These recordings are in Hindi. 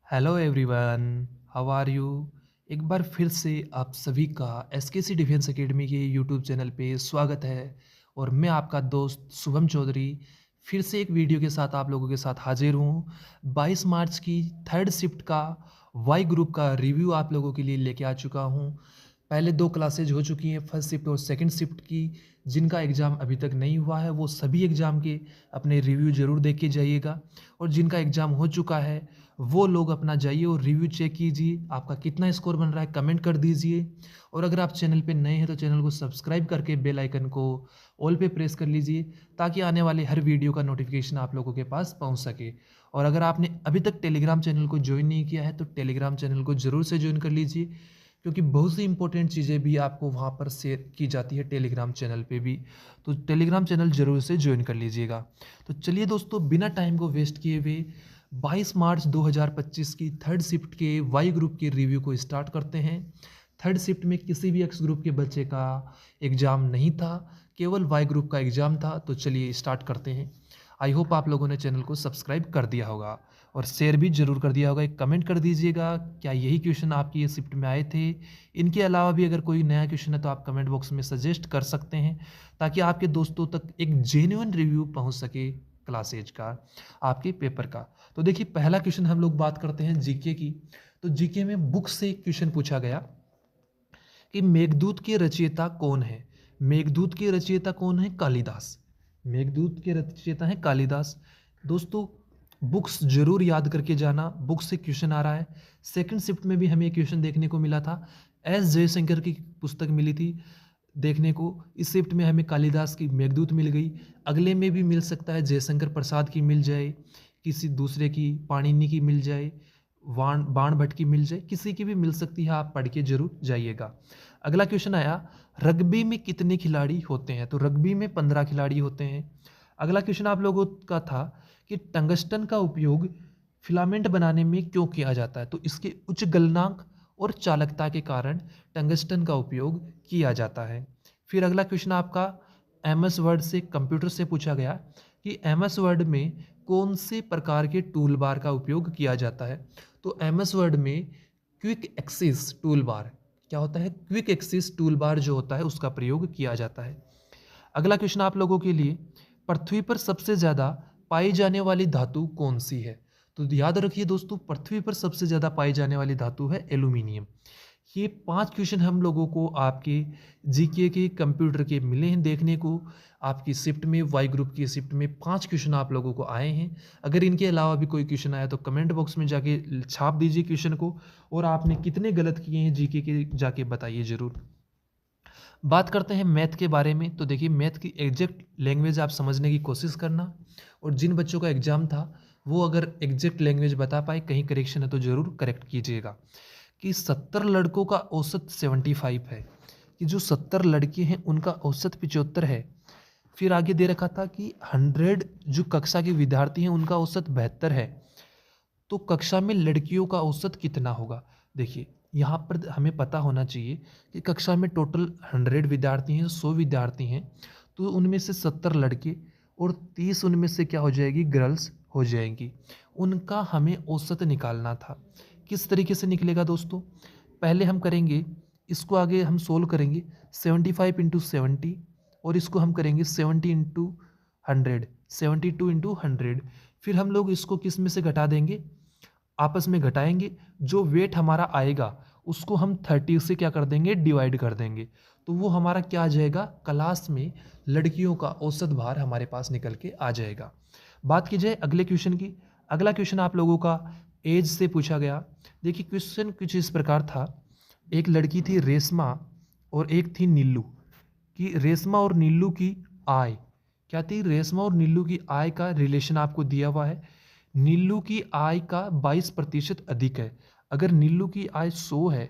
Hello everyone, how are you. एक बार फिर से आप सभी का एसकेसी डिफेंस एकेडमी के यूट्यूब चैनल पे स्वागत है। और मैं आपका दोस्त शुभम चौधरी फिर से एक वीडियो के साथ आप लोगों के साथ हाजिर हूँ। 22 मार्च की थर्ड शिफ्ट का वाई ग्रुप का रिव्यू आप लोगों के लिए लेके आ चुका हूँ। पहले दो क्लासेज हो चुकी हैं, फर्स्ट शिफ्ट और सेकंड शिफ्ट की। जिनका एग्ज़ाम अभी तक नहीं हुआ है वो सभी एग्ज़ाम के अपने रिव्यू ज़रूर देख के जाइएगा। और जिनका एग्ज़ाम हो चुका है वो लोग अपना जाइए और रिव्यू चेक कीजिए, आपका कितना स्कोर बन रहा है कमेंट कर दीजिए। और अगर आप चैनल पे नए हैं तो चैनल को सब्सक्राइब करके बेल आइकन को ऑल पे प्रेस कर लीजिए, ताकि आने वाले हर वीडियो का नोटिफिकेशन आप लोगों के पास पहुंच सके। और अगर आपने अभी तक टेलीग्राम चैनल को ज्वाइन नहीं किया है तो टेलीग्राम चैनल को ज़रूर से ज्वाइन कर लीजिए, क्योंकि बहुत सी इंपॉर्टेंट चीज़ें भी आपको वहाँ पर शेयर की जाती है टेलीग्राम चैनल पे भी। तो टेलीग्राम चैनल ज़रूर से ज्वाइन कर लीजिएगा। तो चलिए दोस्तों, बिना टाइम को वेस्ट किए हुए 22 मार्च 2025 की थर्ड शिफ्ट के वाई ग्रुप के रिव्यू को स्टार्ट करते हैं। थर्ड शिफ्ट में किसी भी एक्स ग्रुप के बच्चे का एग्ज़ाम नहीं था, केवल वाई ग्रुप का एग्ज़ाम था। तो चलिए स्टार्ट करते हैं। आई होप आप लोगों ने चैनल को सब्सक्राइब कर दिया होगा और शेयर भी जरूर कर दिया होगा। एक कमेंट कर दीजिएगा, क्या यही क्वेश्चन आपकी ये शिफ्ट में आए थे। इनके अलावा भी अगर कोई नया क्वेश्चन है तो आप कमेंट बॉक्स में सजेस्ट कर सकते हैं, ताकि आपके दोस्तों तक एक जेन्युइन रिव्यू पहुंच सके क्लासेज का, आपके पेपर का। तो देखिए, पहला क्वेश्चन हम लोग बात करते हैं जीके की। तो जीके में बुक से एक क्वेश्चन पूछा गया कि मेघदूत के रचयिता कौन है। मेघदूत के रचयिता कौन है? कालिदास। मेघदूत के रचयिता है कालिदास। दोस्तों, बुक्स जरूर याद करके जाना, बुक से क्वेश्चन आ रहा है। सेकंड शिफ्ट में भी हमें क्वेश्चन देखने को मिला था, एस जयशंकर की पुस्तक मिली थी देखने को। इस शिफ्ट में हमें कालिदास की मेघदूत मिल गई। अगले में भी मिल सकता है, जयशंकर प्रसाद की मिल जाए, किसी दूसरे की पाणिनि की मिल जाए, वाण बाण भट्ट की मिल जाए, किसी की भी मिल सकती है। आप पढ़ के जरूर जाइएगा। अगला क्वेश्चन आया, रग्बी में कितने खिलाड़ी होते हैं? तो रग्बी में 15 खिलाड़ी होते हैं। अगला क्वेश्चन आप लोगों का था कि टंगस्टन का उपयोग फिलामेंट बनाने में क्यों किया जाता है? तो इसके उच्च गलनांक और चालकता के कारण टंगस्टन का उपयोग किया जाता है। फिर अगला क्वेश्चन आपका एमएस वर्ड से, कंप्यूटर से पूछा गया कि एमएस वर्ड में कौन से प्रकार के टूल बार का उपयोग किया जाता है? तो एमएस वर्ड में क्विक एक्सिस टूल बार, क्या होता है? क्विक एक्सिस टूल बार जो होता है उसका प्रयोग किया जाता है। अगला क्वेश्चन आप लोगों के लिए, पृथ्वी पर सबसे ज़्यादा पाई जाने वाली धातु कौन सी है? तो याद रखिए दोस्तों, पृथ्वी पर सबसे ज़्यादा पाई जाने वाली धातु है एल्यूमिनियम। ये 5 क्वेश्चन हम लोगों को आपके जीके के कंप्यूटर के मिले हैं देखने को। आपकी शिफ्ट में, वाई ग्रुप की शिफ्ट में 5 क्वेश्चन आप लोगों को आए हैं। अगर इनके अलावा भी कोई क्वेश्चन आया तो कमेंट बॉक्स में जाके छाप दीजिए क्वेश्चन को, और आपने कितने गलत किए हैं जीके के जाके बताइए ज़रूर। बात करते हैं मैथ के बारे में। तो देखिए, मैथ की एग्जैक्ट लैंग्वेज आप समझने की कोशिश करना, और जिन बच्चों का एग्ज़ाम था वो अगर एग्जैक्ट लैंग्वेज बता पाए, कहीं करेक्शन है तो ज़रूर करेक्ट कीजिएगा। कि 70 लड़कों का औसत 75 है, कि जो 70 लड़के हैं उनका औसत 75 है। फिर आगे दे रखा था कि 100 जो कक्षा के विद्यार्थी हैं उनका औसत 72 है, तो कक्षा में लड़कियों का औसत कितना होगा? देखिए, यहाँ पर हमें पता होना चाहिए कि कक्षा में टोटल 100 विद्यार्थी हैं, 100 विद्यार्थी हैं, तो उनमें से 70 लड़के और 30 उनमें से क्या हो जाएगी? गर्ल्स हो जाएंगी। उनका हमें औसत निकालना था। किस तरीके से निकलेगा दोस्तों? पहले हम करेंगे, इसको आगे हम सोल्व करेंगे 75 इंटू 70, और इसको हम करेंगे 70 इंटू 100, 72 इंटू 100। फिर हम लोग इसको किस में से घटा देंगे? आपस में घटाएंगे। जो वेट हमारा आएगा उसको हम 30 से क्या कर देंगे? डिवाइड कर देंगे। तो वो हमारा क्या आ जाएगा? क्लास में लड़कियों का औसत भार हमारे पास निकल के आ जाएगा। बात की जाए अगले क्वेश्चन की। अगला क्वेश्चन आप लोगों का एज से पूछा गया। देखिए, क्वेश्चन कुछ इस प्रकार था, एक लड़की थी रेशमा और एक थी नीलू, कि रेशमा और नीलू की आय क्या थी? रेशमा और नीलू की आय का रिलेशन आपको दिया हुआ है। नीलू की आय का 22% अधिक है। अगर नीलू की आय 100 है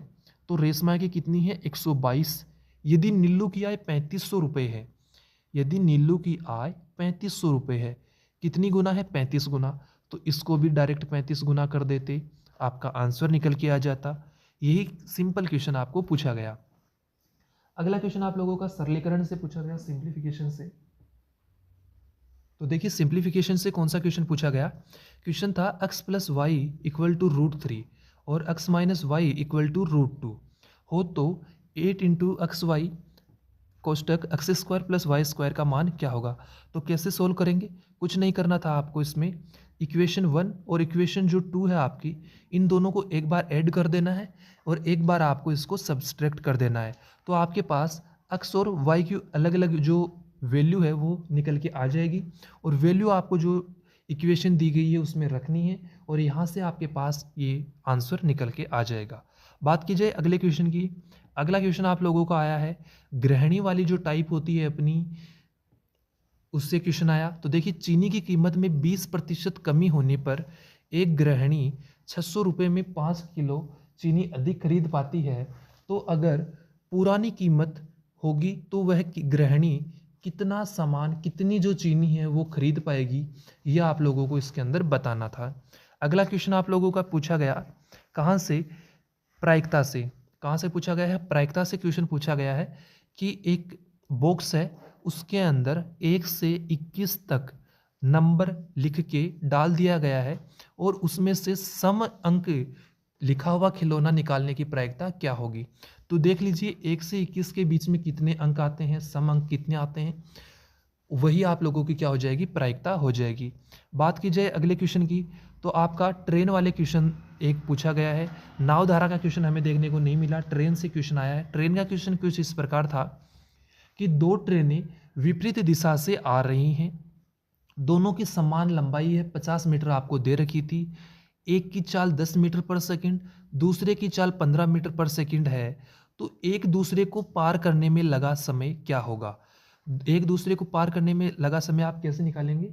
तो रेशमा की कितनी है? 122। यदि नीलू की आय 3500 रुपये है, यदि नीलू की आय 3500 रुपये है, कितनी गुना है? 35 गुना। तो इसको भी डायरेक्ट 35 गुना कर देते, आपका आंसर निकल के आ जाता। यही सिंपल क्वेश्चन आपको पूछा गया। अगला क्वेश्चन आप लोगों का सरलीकरण से पूछा गया, सिंप्लीफिकेशन से। तो देखिए सिंप्लीफिकेशन से कौन सा क्वेश्चन पूछा गया। क्वेश्चन था x plus y equal to √3 और x minus y equal to √2 हो तो 8 इंटू एक्स वाई कोष्टक x square plus y square का मान क्या होगा। तो कैसे सोल्व करेंगे, कुछ नहीं करना था आपको। इसमें इक्वेशन 1 और इक्वेशन जो 2 है आपकी, इन दोनों को एक बार ऐड कर देना है और एक बार आपको इसको सब्सट्रैक्ट कर देना है। तो आपके पास एक्स और वाई की अलग अलग जो वैल्यू है वो निकल के आ जाएगी और वैल्यू आपको जो इक्वेशन दी गई है उसमें रखनी है और यहाँ से आपके पास ये आंसर निकल के आ जाएगा। बात की जाए अगले क्वेश्चन की। अगला क्वेश्चन आप लोगों का आया है गृहिणी वाली जो टाइप होती है अपनी, उससे क्वेश्चन आया। तो देखिए चीनी की कीमत में 20% कमी होने पर एक गृहिणी 600 रुपये में 5 किलो चीनी अधिक खरीद पाती है। तो अगर पुरानी कीमत होगी तो वह गृहिणी कितना सामान, कितनी जो चीनी है वो खरीद पाएगी, यह आप लोगों को इसके अंदर बताना था। अगला क्वेश्चन आप लोगों का पूछा गया कहाँ से, प्रायिकता से। कहाँ से पूछा गया है, प्रायिकता से क्वेश्चन पूछा गया है कि एक बॉक्स है उसके अंदर 1 से 21 तक नंबर लिख के डाल दिया गया है और उसमें से सम अंक लिखा हुआ खिलौना निकालने की प्रायिकता क्या होगी। तो देख लीजिए 1 से 21 के बीच में कितने अंक आते हैं, सम अंक कितने आते हैं, वही आप लोगों की क्या हो जाएगी, प्रायिकता हो जाएगी। बात की जाए अगले क्वेश्चन की, तो आपका ट्रेन वाले क्वेश्चन एक पूछा गया है। नाव धारा का क्वेश्चन हमें देखने को नहीं मिला, ट्रेन से क्वेश्चन आया है। ट्रेन का क्वेश्चन कुछ इस प्रकार था कि 2 ट्रेनें विपरीत दिशा से आ रही हैं, दोनों की समान लंबाई है, 50 मीटर आपको दे रखी थी। एक की चाल 10 मीटर पर सेकंड, दूसरे की चाल 15 मीटर पर सेकंड है। तो एक दूसरे को पार करने में लगा समय क्या होगा। एक दूसरे को पार करने में लगा समय आप कैसे निकालेंगे।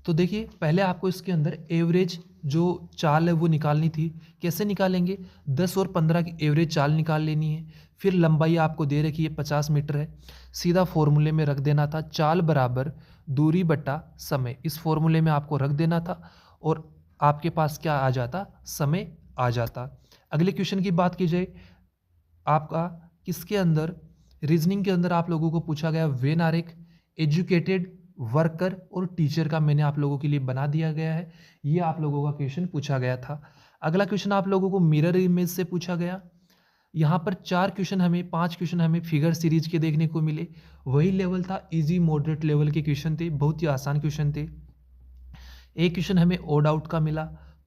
तो देखिए पहले आपको इसके अंदर एवरेज जो चाल है वो निकालनी थी। कैसे निकालेंगे, 10 और 15 की एवरेज चाल निकाल लेनी है। फिर लंबाई आपको दे रखी है 50 मीटर है, सीधा फॉर्मूले में रख देना था, चाल बराबर दूरी बटा समय। इस फॉर्मूले में आपको रख देना था और आपके पास क्या आ जाता, समय आ जाता। अगले क्वेश्चन की बात की जाए, आपका किसके अंदर, रीजनिंग के अंदर आप लोगों को पूछा गया वेन आरेख, एजुकेटेड, वर्कर और टीचर का मैंने आप लोगों के लिए बना दिया गया है। ये आप लोगों का क्वेश्चन पूछा गया था। अगला क्वेश्चन आप लोगों को मिरर इमेज से पूछा गया। यहाँ पर 4 क्वेश्चन हमें, 5 क्वेश्चन हमें फिगर सीरीज के देखने को मिले। वही लेवल था, इजी मॉडरेट लेवल के क्वेश्चन थे, बहुत ही आसान क्वेश्चन थे। एक क्वेश्चन हमें ओड आउट का मिला,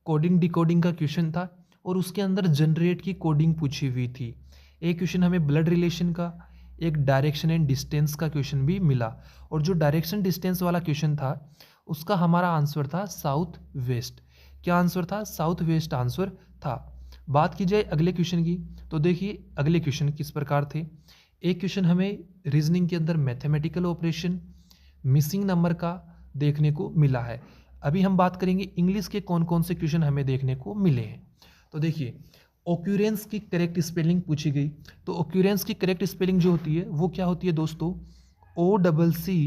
कोडिंग डिकोडिंग का क्वेश्चन था और उसके अंदर जनरेट की कोडिंग पूछी हुई थी। एक क्वेश्चन हमें ब्लड रिलेशन का, एक डायरेक्शन एंड डिस्टेंस का क्वेश्चन भी मिला और जो डायरेक्शन डिस्टेंस वाला क्वेश्चन था उसका हमारा आंसर था साउथ वेस्ट। क्या आंसर था, साउथ वेस्ट आंसर था। बात की जाए अगले क्वेश्चन की, तो देखिए अगले क्वेश्चन किस प्रकार थे। एक क्वेश्चन हमें रीजनिंग के अंदर मैथमेटिकल ऑपरेशन, मिसिंग नंबर का देखने को मिला है। अभी हम बात करेंगे इंग्लिश के कौन कौन से क्वेश्चन हमें देखने को मिले हैं। तो देखिए ऑक्यूरेंस की करेक्ट स्पेलिंग पूछी गई। तो ऑक्यूरेंस की करेक्ट स्पेलिंग जो होती है वो क्या होती है दोस्तों, OCCURRENCE।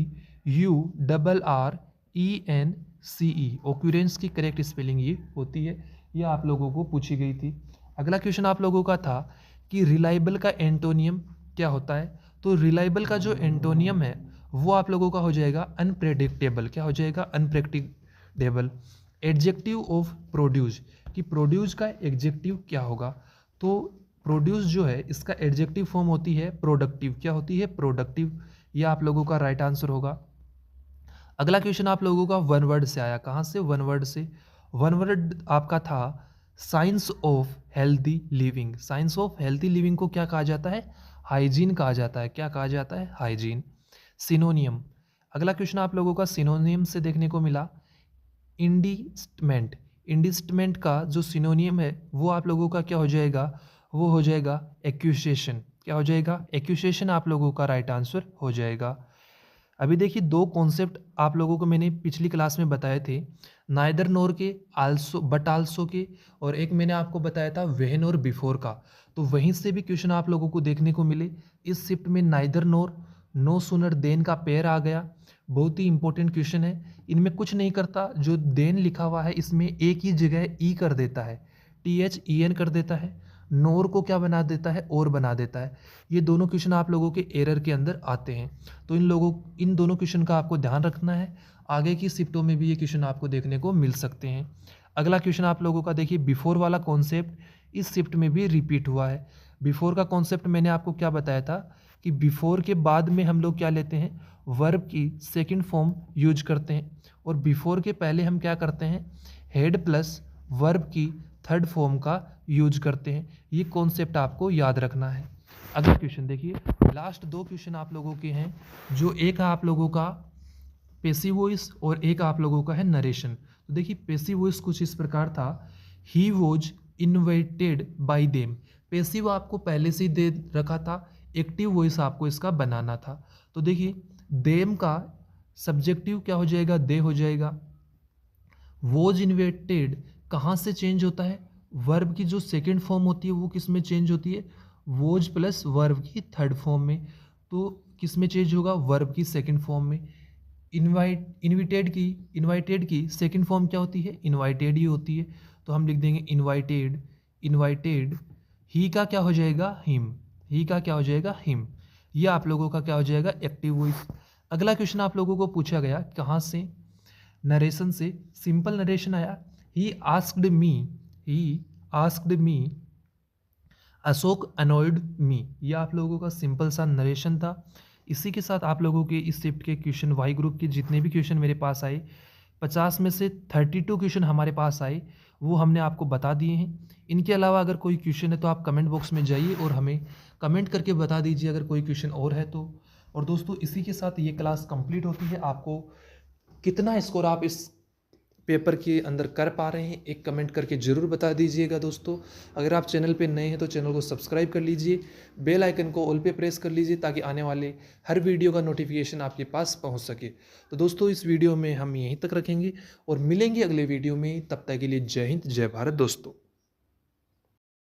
ऑक्यूरेंस की करेक्ट स्पेलिंग ये होती है, ये आप लोगों को पूछी गई थी। अगला क्वेश्चन आप लोगों का था कि रिलायबल का एंटोनियम क्या होता है। तो रिलायबल का जो एंटोनियम है वो आप लोगों का हो जाएगा अनप्रेडिक्टेबल। क्या हो जाएगा, अनप्रेडिक्टेबल। एडजेक्टिव ऑफ प्रोड्यूस, कि प्रोड्यूस का एडजेक्टिव क्या होगा। तो प्रोड्यूस जो है इसका एडजेक्टिव फॉर्म होती है प्रोडक्टिव। क्या होती है, प्रोडक्टिव। यह आप लोगों का राइट आंसर होगा। अगला क्वेश्चन आप लोगों का वन वर्ड से आया। कहाँ से, वन वर्ड से। वन वर्ड आपका था science of healthy living. Science of healthy living को क्या कहा जाता है, हाइजीन कहा जाता है। क्या कहा जाता है, हाइजीन। सिनोनियम, अगला क्वेश्चन आप लोगों का सिनोनियम से देखने को मिला। इंडिस्टमेंट, इंडिस्टमेंट का जो सिनोनियम है वो आप लोगों का क्या हो जाएगा, वो हो जाएगा एक्यूसेशन। क्या हो जाएगा, एक्यूसेशन आप लोगों का राइट आंसर हो जाएगा। अभी देखिए 2 कॉन्सेप्ट आप लोगों को मैंने पिछली क्लास में बताए थे, नाइदर नोर के, आल्सो बट आल्सो के, और एक मैंने आपको बताया था व्हेन और बिफोर का। तो वहीं से भी क्वेश्चन आप लोगों को देखने को मिले। इस शिफ्ट में नाइदर नोर, नो सूनर देन का पेयर आ गया। बहुत ही इंपॉर्टेंट क्वेश्चन है। इनमें कुछ नहीं करता, जो देन लिखा हुआ है इसमें एक ही जगह ई कर देता है, THEN कर देता है। नोर को क्या बना देता है, और बना देता है। ये दोनों क्वेश्चन आप लोगों के एरर के अंदर आते हैं, तो इन दोनों क्वेश्चन का आपको ध्यान रखना है। आगे की शिफ्टों में भी ये क्वेश्चन आपको देखने को मिल सकते हैं। अगला क्वेश्चन आप लोगों का देखिए, बिफोर वाला कॉन्सेप्ट इस शिफ्ट में भी रिपीट हुआ है। बिफोर का कॉन्सेप्ट मैंने आपको क्या बताया था कि बिफोर के बाद में हम लोग क्या लेते हैं, वर्ब की सेकंड फॉर्म यूज करते हैं, और बिफोर के पहले हम क्या करते हैं, हेड प्लस वर्ब की थर्ड फॉर्म का यूज करते हैं। ये कॉन्सेप्ट आपको याद रखना है। अगला क्वेश्चन देखिए, लास्ट दो क्वेश्चन आप लोगों के हैं, जो एक है आप लोगों का पेसिव वॉइस और एक आप लोगों का है नरेशन। तो देखिए पेसिव वॉइस कुछ इस प्रकार था, he was invited bye them. Passive आपको पहले से ही दे रखा था, एक्टिव वॉइस आपको इसका बनाना था। तो देखिए देम का सब्जेक्टिव क्या हो जाएगा, दे हो जाएगा। वॉज इन्वाइटेड कहाँ से चेंज होता है, वर्ब की जो सेकेंड फॉर्म होती है वो किस में चेंज होती है, वॉज प्लस वर्ब की थर्ड फॉर्म में। तो किस में चेंज होगा, वर्ब की सेकेंड फॉर्म में। इनवाइटेड की सेकंड फॉर्म क्या होती है, इनवाइटेड ही होती है। तो हम लिख देंगे इनवाइटेड। ही का क्या हो जाएगा, हिम। ही का क्या हो जाएगा, हिम। ये आप लोगों का क्या हो जाएगा, एक्टिव वॉइस। अगला क्वेश्चन आप लोगों को पूछा गया कहाँ से, नरेशन से। सिंपल नरेशन आया, he asked me Ashok annoyed me. ये आप लोगों का सिंपल सा नरेशन था। इसी के साथ आप लोगों के इस शिफ्ट के क्वेश्चन वाई ग्रुप के जितने भी क्वेश्चन मेरे पास आए, 50 में से 32 क्वेश्चन हमारे पास आए, वो हमने आपको बता दिए हैं। इनके अलावा अगर कोई क्वेश्चन है तो आप कमेंट बॉक्स में जाइए और हमें कमेंट करके बता दीजिए अगर कोई क्वेश्चन और है तो। और दोस्तों इसी के साथ ये क्लास कंप्लीट होती है। आपको कितना स्कोर आप इस पेपर के अंदर कर पा रहे हैं, एक कमेंट करके ज़रूर बता दीजिएगा दोस्तों। अगर आप चैनल पे नए हैं तो चैनल को सब्सक्राइब कर लीजिए, बेल आइकन को ऑल पे प्रेस कर लीजिए ताकि आने वाले हर वीडियो का नोटिफिकेशन आपके पास पहुंच सके। तो दोस्तों इस वीडियो में हम यहीं तक रखेंगे और मिलेंगे अगले वीडियो में। तब तक के लिए जय हिंद, जय भारत दोस्तों।